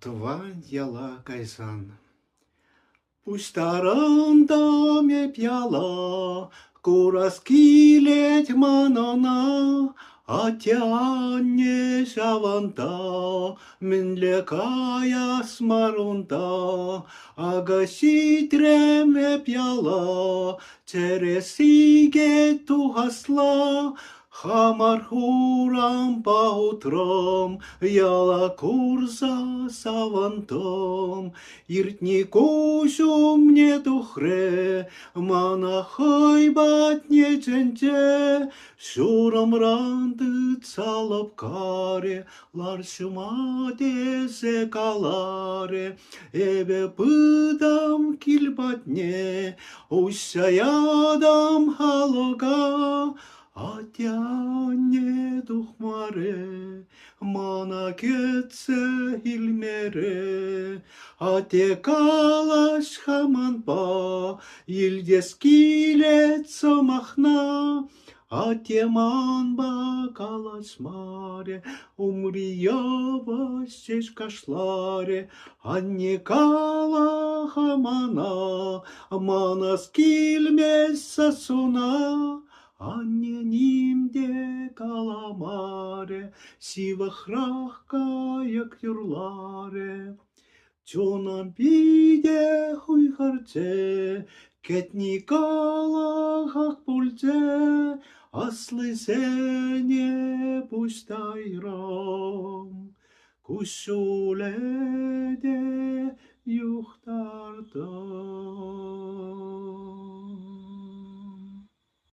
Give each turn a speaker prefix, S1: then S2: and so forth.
S1: Тваньяла кайсан. Пустаранда ме пьяла, кураскилет манона, атяне шаванта, менлекая смарунта, агаситре ме пьяла, чересиге тухасла, Хамархурам по утрам, яла курса савантом, Иртникушу мне тухре, манахай батне ченче, Шурам ранты цалапкаре, ларшумате секаларе, Эбе пыдам кильбатне, ущаядам халога, Атяне тухмаре, мана кетсе илмере, ате калаш хаманпа, илдес килет махна, ате манба калаш маре, умриява кашларе, анне кала хамана, манас килмес сасуна, Анне нимде каламаре, сивахрахка як юрларе. Чонам пиде хуйхарце, кетни калахак пульце, аслы сене пустайрам, кушуледе юхтарда.